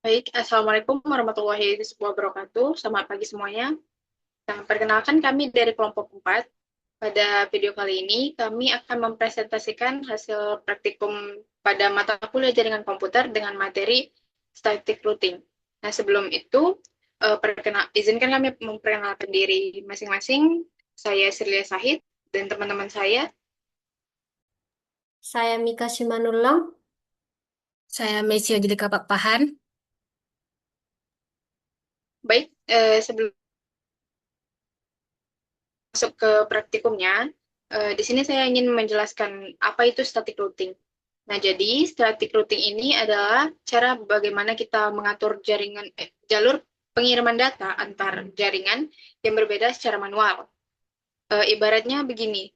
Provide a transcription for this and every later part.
Baik, Assalamualaikum warahmatullahi wabarakatuh. Selamat pagi semuanya. Nah, perkenalkan kami dari kelompok 4. Pada video kali ini, kami akan mempresentasikan hasil praktikum pada mata kuliah jaringan komputer dengan materi static routing. Nah, sebelum itu, izinkan kami memperkenalkan diri masing-masing. Saya Sirlia Sahid dan teman-teman saya. Saya Mika Simanullah. Saya Mesio jadi Kapak Pahan. Baik, sebelum masuk ke praktikumnya, di sini saya ingin menjelaskan apa itu static routing. Nah, jadi static routing ini adalah cara bagaimana kita mengatur jalur pengiriman data antar jaringan yang berbeda secara manual. Ibaratnya begini,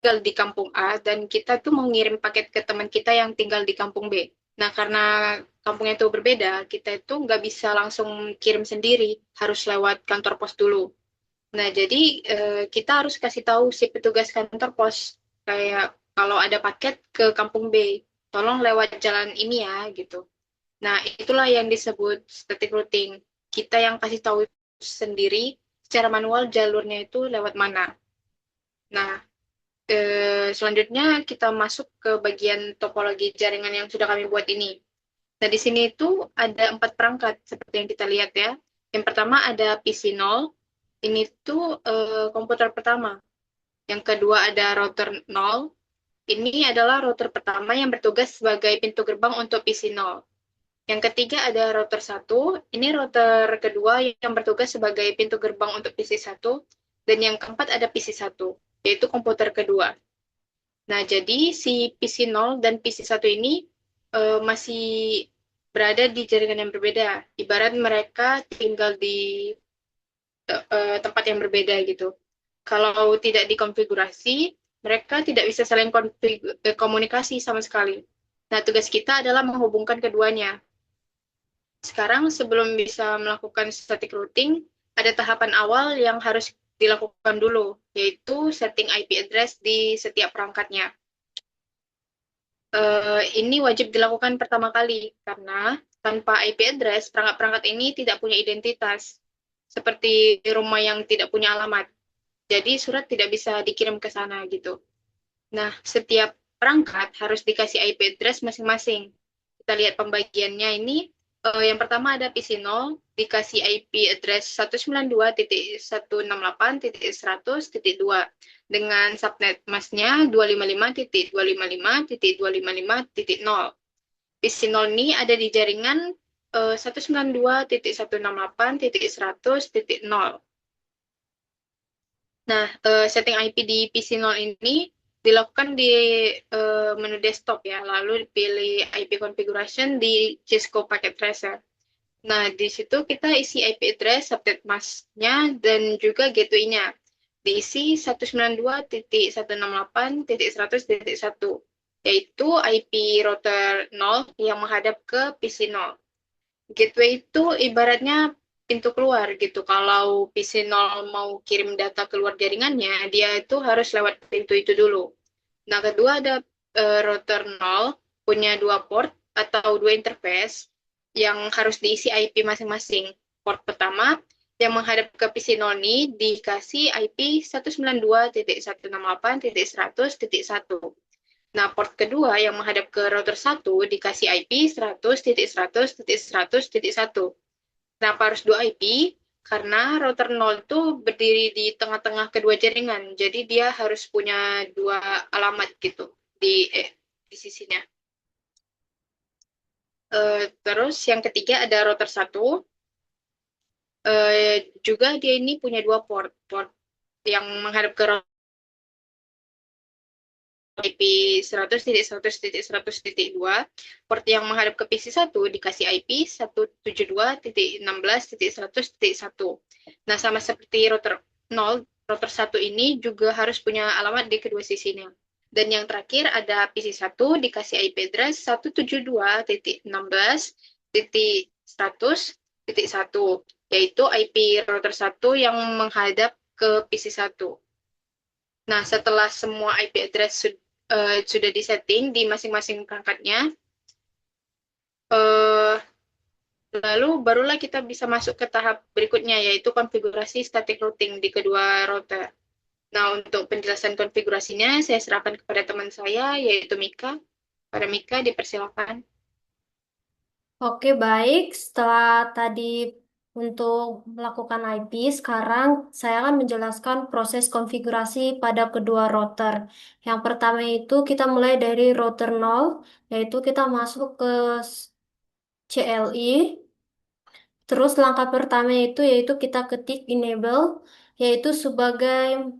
tinggal di kampung A dan kita tuh mau ngirim paket ke teman kita yang tinggal di kampung B. Nah, karena kampungnya itu berbeda, kita itu nggak bisa langsung kirim sendiri, harus lewat kantor pos dulu. Nah, jadi kita harus kasih tahu si petugas kantor pos kayak kalau ada paket ke kampung B, tolong lewat jalan ini ya gitu. Nah, itulah yang disebut static routing. Kita yang kasih tahu sendiri secara manual jalurnya itu lewat mana. Nah, selanjutnya kita masuk ke bagian topologi jaringan yang sudah kami buat ini. Nah, di sini itu ada 4 perangkat seperti yang kita lihat ya. Yang pertama ada PC0, ini tuh komputer pertama. Yang kedua ada router 0, ini adalah router pertama yang bertugas sebagai pintu gerbang untuk PC0. Yang ketiga ada router 1, ini router kedua yang bertugas sebagai pintu gerbang untuk PC1. Dan yang keempat ada PC1, yaitu komputer kedua. Nah, jadi si PC0 dan PC1 ini masih berada di jaringan yang berbeda. Ibarat mereka tinggal di tempat yang berbeda gitu. Kalau tidak dikonfigurasi, mereka tidak bisa saling komunikasi sama sekali. Nah, tugas kita adalah menghubungkan keduanya. Sekarang sebelum bisa melakukan static routing, ada tahapan awal yang harus dilakukan dulu, yaitu setting IP address di setiap perangkatnya. Ini wajib dilakukan pertama kali, karena tanpa IP address, perangkat-perangkat ini tidak punya identitas, seperti rumah yang tidak punya alamat. Jadi surat tidak bisa dikirim ke sana gitu. Nah, setiap perangkat harus dikasih IP address masing-masing. Kita lihat pembagiannya ini. Yang pertama ada PC0, dikasih IP address 192.168.100.2 dengan subnet masknya 255.255.255.0. PC0 ini ada di jaringan 192.168.100.0. Nah, setting IP di PC0 ini dilakukan di menu desktop ya, lalu pilih IP configuration di Cisco Packet Tracer. Nah, di situ kita isi IP address, subnet masknya, dan juga gateway-nya. Diisi 192.168.100.1, yaitu IP router 0 yang menghadap ke PC0. Gateway itu ibaratnya pintu keluar gitu. Kalau PC0 mau kirim data keluar jaringannya, dia itu harus lewat pintu itu dulu. Nah, kedua ada router 0 punya dua port atau dua interface yang harus diisi IP masing-masing. Port pertama yang menghadap ke PC0 ini dikasih IP 192.168.100.1. Nah, port kedua yang menghadap ke router 1 dikasih IP 100.100.100.1. Kenapa harus dua IP? Karena router 0 itu berdiri di tengah-tengah kedua jaringan. Jadi dia harus punya dua alamat gitu di sisinya. Terus yang ketiga ada router 1. Juga dia ini punya dua port. Port yang menghadap ke IP 100.100.100.2, port yang menghadap ke PC1 dikasih IP 172.16.100.1. Nah, sama seperti router 0, router 1 ini juga harus punya alamat di kedua sisinya. Dan yang terakhir ada PC1 dikasih IP address 172.16.100.1, yaitu IP router 1 yang menghadap ke PC1. Nah, setelah semua IP address sudah disetting di masing-masing perangkatnya, Eh, Lalu barulah kita bisa masuk ke tahap berikutnya, yaitu konfigurasi static routing di kedua router. Nah, untuk penjelasan konfigurasinya, saya serahkan kepada teman saya, yaitu Mika. Pada Mika, dipersilakan. Oke, baik. Setelah tadi untuk melakukan IP, sekarang saya akan menjelaskan proses konfigurasi pada kedua router. Yang pertama itu kita mulai dari router 0, yaitu kita masuk ke CLI. Terus langkah pertama itu yaitu kita ketik enable, yaitu sebagai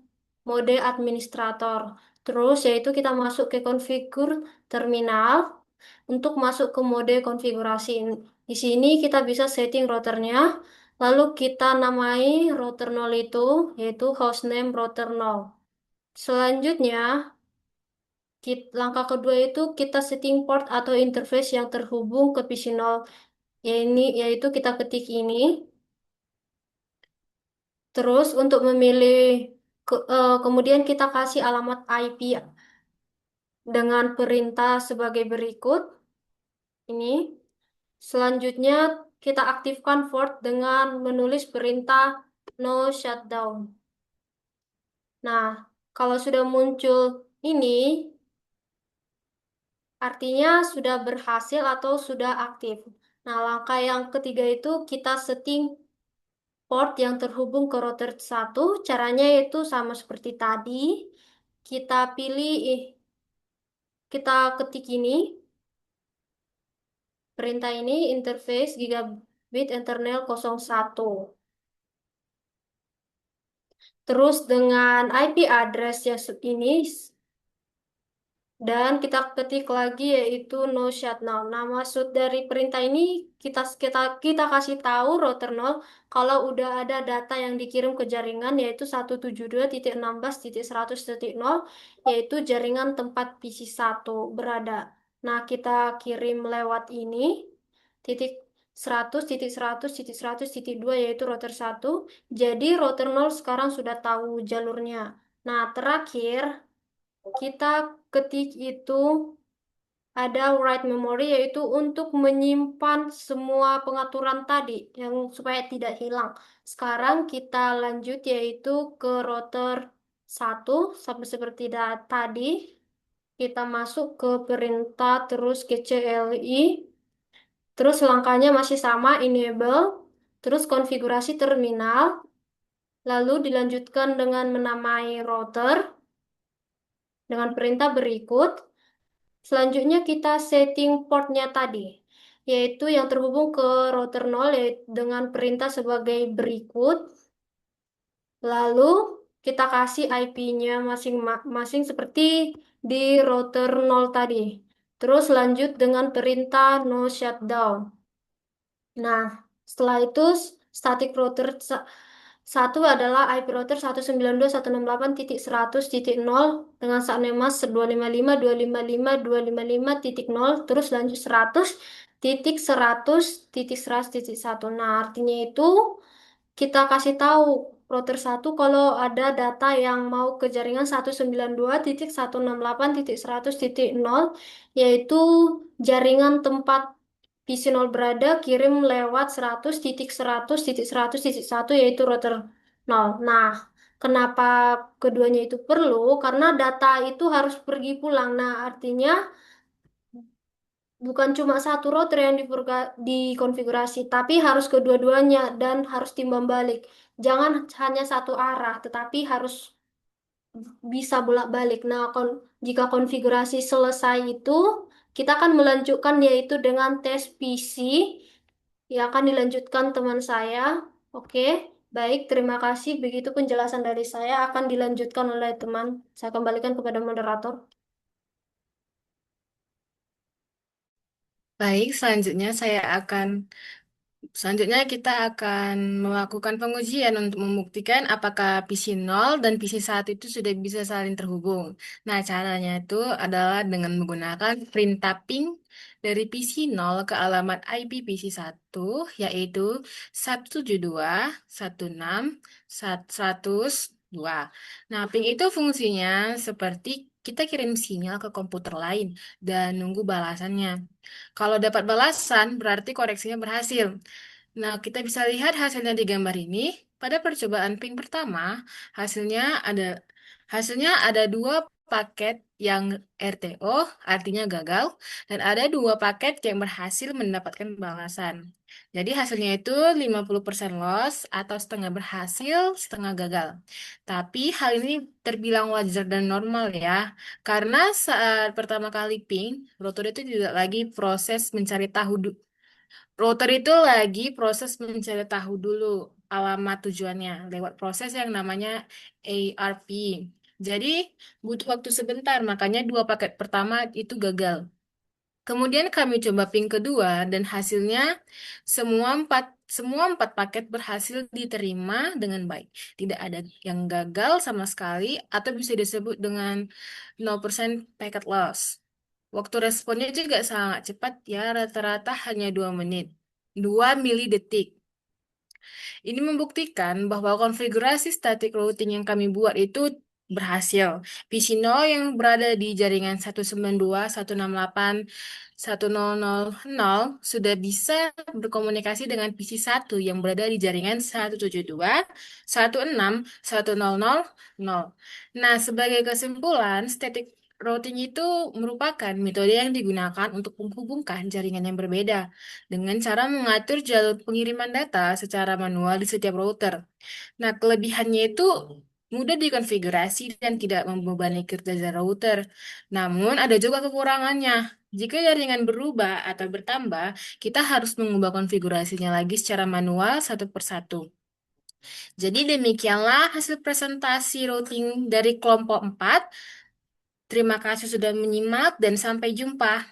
mode administrator. Terus yaitu kita masuk ke konfigur terminal untuk masuk ke mode konfigurasi. Di sini kita bisa setting routernya, lalu kita namai router 0 itu yaitu hostname router 0. Selanjutnya, langkah kedua itu kita setting port atau interface yang terhubung ke PC 0, yaitu kita ketik ini. Terus untuk memilih kemudian kita kasih alamat IP dengan perintah sebagai berikut ini. Selanjutnya kita aktifkan Fort dengan menulis perintah no shutdown. Nah, kalau sudah muncul ini artinya sudah berhasil atau sudah aktif. Nah, langkah yang ketiga itu kita setting port yang terhubung ke router satu. Caranya itu sama seperti tadi. Kita pilih kita ketik ini, perintah ini interface gigabit internal 01. Terus dengan IP address yang ini dan kita ketik lagi yaitu no shutdown. Nah, maksud dari perintah ini kita kasih tahu router 0 kalau udah ada data yang dikirim ke jaringan yaitu 172.16.100.0 yaitu jaringan tempat PC 1 berada. Nah, kita kirim lewat ini titik 100.100.100.2 yaitu router 1. Jadi router 0 sekarang sudah tahu jalurnya. Nah, terakhir kita ketik itu ada write memory yaitu untuk menyimpan semua pengaturan tadi yang supaya tidak hilang. Sekarang kita lanjut yaitu ke router 1 sama seperti tadi. Kita masuk ke perintah terus ke CLI. Terus langkahnya masih sama enable. Terus konfigurasi terminal. Lalu dilanjutkan dengan menamai router dengan perintah berikut. Selanjutnya kita setting portnya tadi, yaitu yang terhubung ke router 0 dengan perintah sebagai berikut. Lalu kita kasih IP-nya masing-masing seperti di router 0 tadi. Terus lanjut dengan perintah no shutdown. Nah, setelah itu static router satu adalah IP router 192.168.100.0 dengan subname 255.255.255.0 terus lanjut 100.100.100.1. Nah, artinya itu kita kasih tahu router satu kalau ada data yang mau ke jaringan 192.168.100.0 yaitu jaringan tempat PC 0 berada kirim lewat 100.100.100.1 yaitu router 0. Nah, kenapa keduanya itu perlu? Karena data itu harus pergi pulang. Nah, artinya bukan cuma satu router yang dikonfigurasi, tapi harus kedua-duanya dan harus timbal balik. Jangan hanya satu arah, tetapi harus bisa bolak-balik. Nah, jika konfigurasi selesai itu, kita akan melanjutkan yaitu dengan tes PC yang akan dilanjutkan teman saya. Oke, baik, terima kasih. Begitu penjelasan dari saya akan dilanjutkan oleh teman. Saya kembalikan kepada moderator. Baik, selanjutnya kita akan melakukan pengujian untuk membuktikan apakah PC 0 dan PC 1 itu sudah bisa saling terhubung. Nah, caranya itu adalah dengan menggunakan perintah ping dari PC 0 ke alamat IP PC 1, yaitu 172.168.100.2. Nah, ping itu fungsinya seperti kita kirim sinyal ke komputer lain dan nunggu balasannya. Kalau dapat balasan, berarti koreksinya berhasil. Nah, kita bisa lihat hasilnya di gambar ini. Pada percobaan ping pertama, hasilnya ada hasilnya ada dua paket yang RTO, artinya gagal, dan ada dua paket yang berhasil mendapatkan balasan. Jadi hasilnya itu 50% loss atau setengah berhasil, setengah gagal. Tapi hal ini terbilang wajar dan normal ya, karena saat pertama kali ping, rotor itu tidak lagi proses mencari tahu router itu lagi proses mencari tahu dulu alamat tujuannya lewat proses yang namanya ARP. Jadi butuh waktu sebentar, makanya dua paket pertama itu gagal. Kemudian kami coba ping kedua dan hasilnya semua empat paket berhasil diterima dengan baik. Tidak ada yang gagal sama sekali atau bisa disebut dengan 0% packet loss. Waktu responnya juga sangat cepat ya, rata-rata hanya 2 menit. 2 milidetik. Ini membuktikan bahwa konfigurasi static routing yang kami buat itu berhasil. PC0 yang berada di jaringan 192.168.1.0.0 sudah bisa berkomunikasi dengan PC1 yang berada di jaringan 172.168.1.0.0. Nah, sebagai kesimpulan, static routing itu merupakan metode yang digunakan untuk menghubungkan jaringan yang berbeda dengan cara mengatur jalur pengiriman data secara manual di setiap router. Nah, kelebihannya itu mudah dikonfigurasi dan tidak membebani kerja router. Namun, ada juga kekurangannya. Jika jaringan berubah atau bertambah, kita harus mengubah konfigurasinya lagi secara manual satu persatu. Jadi demikianlah hasil presentasi routing dari kelompok 4. Terima kasih sudah menyimak dan sampai jumpa.